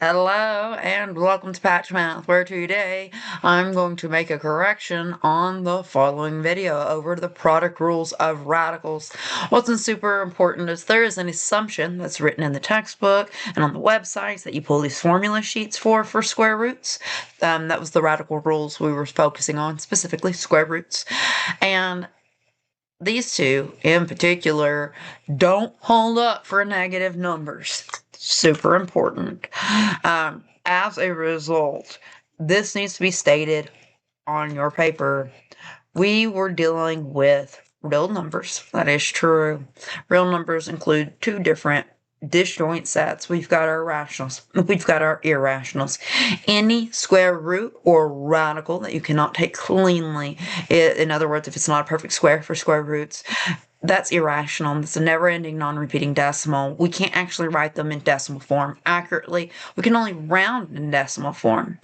Hello and welcome to Patch Math, where today I'm going to make a correction on the following video over the product rules of radicals. What's super important is there is an assumption that's written in the textbook and on the websites that you pull these formula sheets for square roots. That was the radical rules we were focusing on, specifically square roots. And these two in particular don't hold up for negative numbers. Super important. As a result, this needs to be stated on your paper. We were dealing with real numbers. That is true. Real numbers include two different disjoint sets. We've got our rationals. We've got our irrationals. Any square root or radical that you cannot take cleanly, in other words, if it's not a perfect square for square roots, that's irrational. That's a never-ending, non-repeating decimal. We can't actually write them in decimal form accurately. We can only round in decimal form.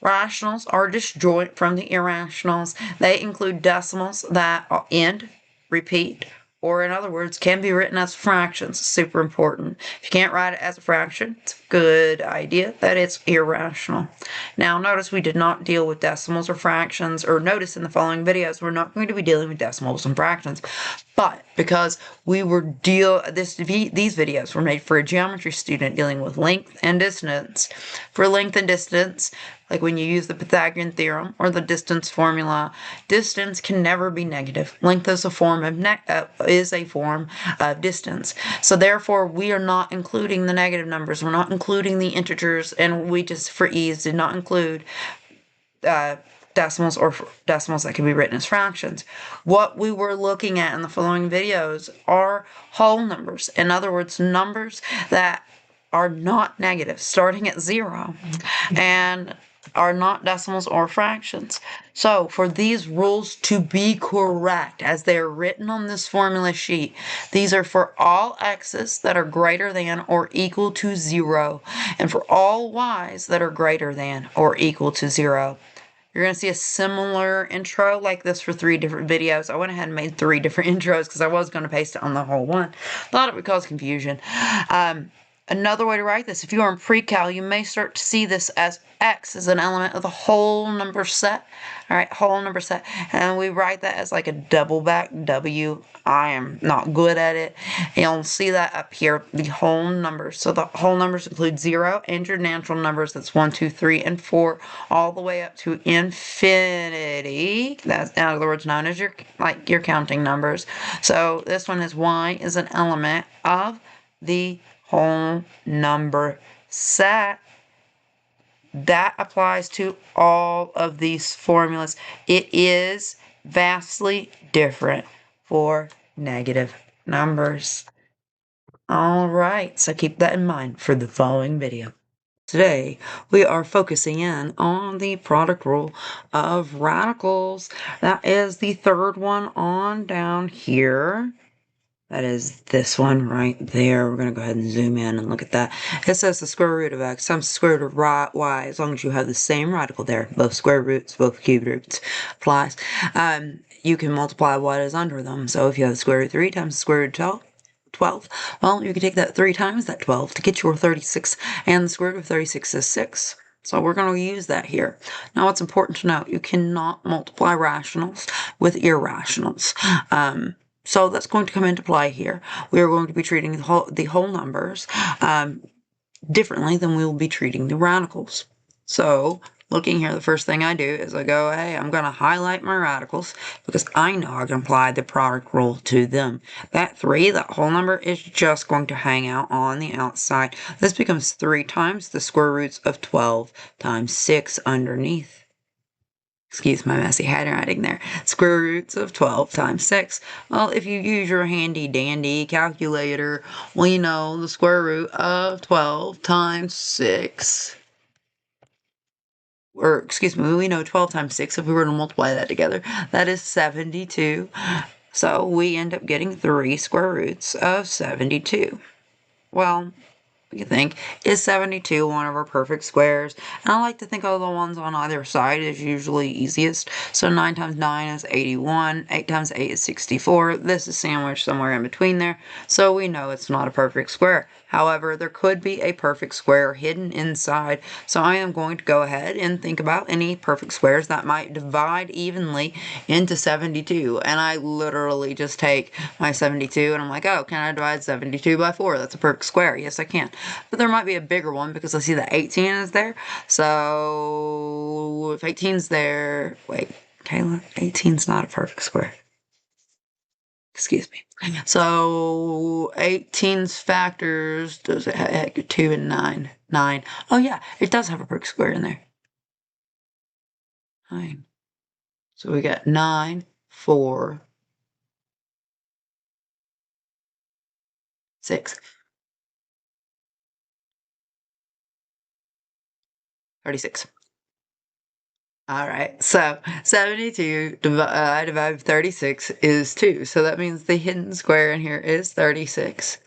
Rationals are disjoint from the irrationals. They include decimals that end, repeat, or in other words, can be written as fractions. Super important. If you can't write it as a fraction, it's a good idea that it's irrational. Now, notice we did not deal with decimals or fractions, or notice in the following videos, we're not going to be dealing with decimals and fractions. But because we were these videos were made for a geometry student dealing with length and distance. For length and distance, like when you use the Pythagorean theorem or the distance formula, distance can never be negative. Length is a form of distance. So therefore, we are not including the negative numbers. We're not including the integers, and we just, for ease, did not include decimals or decimals that can be written as fractions. What we were looking at in the following videos are whole numbers. In other words, numbers that are not negative, starting at 0, and are not decimals or fractions. So for these rules to be correct as they are written on this formula sheet, these are for all x's that are greater than or equal to 0, and for all y's that are greater than or equal to 0. You're going to see a similar intro like this for 3 different videos. I went ahead and made 3 different intros because I was going to paste it on the whole one. Thought it would cause confusion. Another way to write this, if you are in pre-cal, you may start to see this as x as an element of the whole number set. All right, whole number set. And we write that as like a double back W. I am not good at it. You'll see that up here, the whole numbers. So the whole numbers include 0 and your natural numbers. That's 1, 2, 3, and 4, all the way up to infinity. That's, in other words, known as your counting numbers. So this one is y is an element of the whole number set. That applies to all of these formulas. It is vastly different for negative numbers. All right, so keep that in mind for the following video. Today, we are focusing in on the product rule of radicals. That is the third one on down here. That is this one right there. We're going to go ahead and zoom in and look at that. It says the square root of x times the square root of y, as long as you have the same radical there. Both square roots, both cube roots applies. You can multiply what is under them. So if you have the square root of 3 times the square root of 12, well, you can take that 3 times that 12 to get your 36, and the square root of 36 is 6. So we're going to use that here. Now, what's important to note, you cannot multiply rationals with irrationals. So that's going to come into play here. We are going to be treating the whole numbers differently than we will be treating the radicals. So looking here, the first thing I do is I go, hey, I'm going to highlight my radicals because I know I can apply the product rule to them. That 3, that whole number, is just going to hang out on the outside. This becomes 3 times the square roots of 12 times 6 underneath. Excuse my messy handwriting there. Square roots of 12 times 6. Well, if you use your handy dandy calculator, we know the square root of 12 times 6. Or, excuse me, we know 12 times 6. If we were to multiply that together, that is 72. So we end up getting 3 square roots of 72. Well, you think, is 72 one of our perfect squares? And I like to think of the ones on either side is usually easiest. So 9 times 9 is 81, 8 times 8 is 64. This is sandwiched somewhere in between there, so we know it's not a perfect square. However, there could be a perfect square hidden inside. So I am going to go ahead and think about any perfect squares that might divide evenly into 72. And I literally just take my 72 and I'm like, oh, can I divide 72 by 4? That's a perfect square. Yes, I can. But there might be a bigger one because I see that 18 is there. So if 18's there, wait, Kayla, 18's not a perfect square. Excuse me. So 18's factors, does it have 2 and 9? 9. Oh yeah, it does have a perfect square in there. 9. So we got 9, 4, 6. 36. All right, so 72 divided by 36 is 2. So that means the hidden square in here is 36.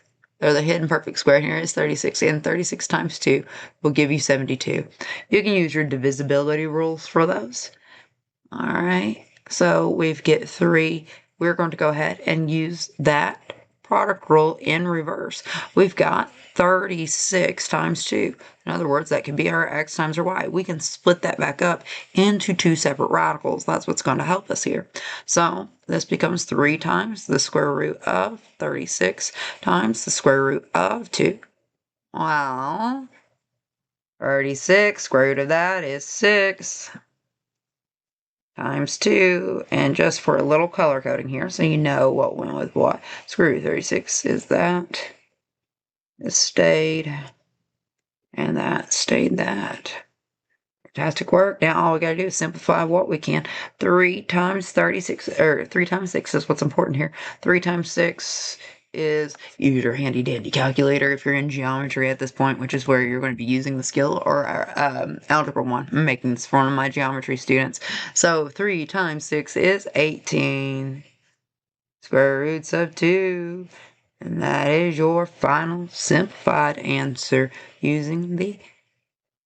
Or the hidden perfect square in here is 36. And 36 times 2 will give you 72. You can use your divisibility rules for those. All right, so we've get 3. We're going to go ahead and use that product rule in reverse. We've got 36 times 2. In other words, that can be our x times our y. We can split that back up into 2 separate radicals. That's what's going to help us here. So this becomes 3 times the square root of 36 times the square root of 2. Well, 36, square root of that is 6. Times 2, and just for a little color coding here, so you know what went with what. Square root of 36 is that. This stayed, and that stayed that. Fantastic work. Now all we gotta do is simplify what we can. 3 times 36, or 3 times 6 is what's important here. 3 times 6 is, use your handy dandy calculator if you're in geometry at this point, which is where you're going to be using the skill, or algebra 1. I'm making this for one of my geometry students. So 3 times 6 is 18. Square roots of 2. And that is your final simplified answer using the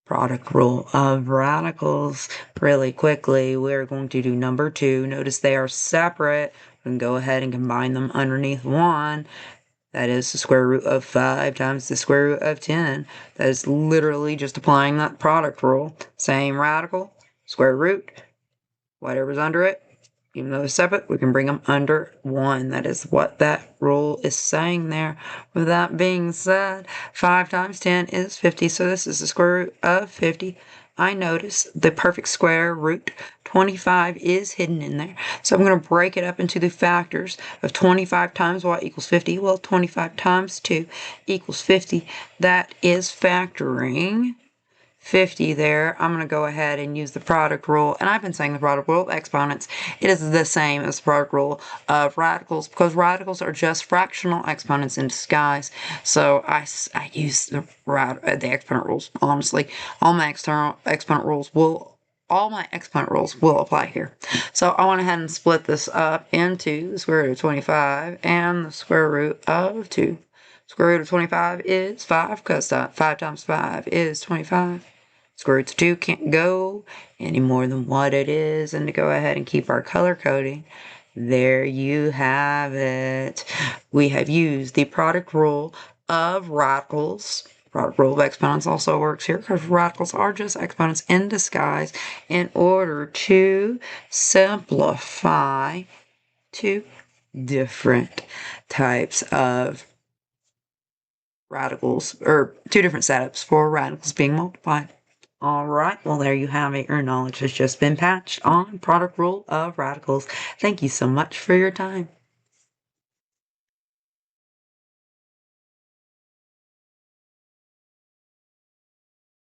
product rule of radicals. Really quickly, we're going to do number 2. Notice they are separate. We can go ahead and combine them underneath 1. That is the square root of 5 times the square root of 10. That is literally just applying that product rule. Same radical, square root, whatever's under it. Even though they're separate, we can bring them under 1. That is what that rule is saying there. With that being said, 5 times 10 is 50. So this is the square root of 50. I notice the perfect square root 25 is hidden in there. So I'm going to break it up into the factors of 25 times y equals 50. Well, 25 times 2 equals 50. That is factoring 50 there. I'm going to go ahead and use the product rule. And I've been saying the product rule of exponents. It is the same as the product rule of radicals, because radicals are just fractional exponents in disguise. So I use the exponent rules, honestly. All my exponent rules will apply here. So I went ahead and split this up into the square root of 25 and the square root of 2. Square root of 25 is 5, because 5 times 5 is 25. Square root of 2 can't go any more than what it is. And to go ahead and keep our color coding, there you have it. We have used the product rule of radicals. Product rule of exponents also works here, because radicals are just exponents in disguise, in order to simplify 2 different types of radicals, or 2 different setups for radicals being multiplied. All right, well, there you have it. Your knowledge has just been patched on product rule of radicals. Thank you so much for your time.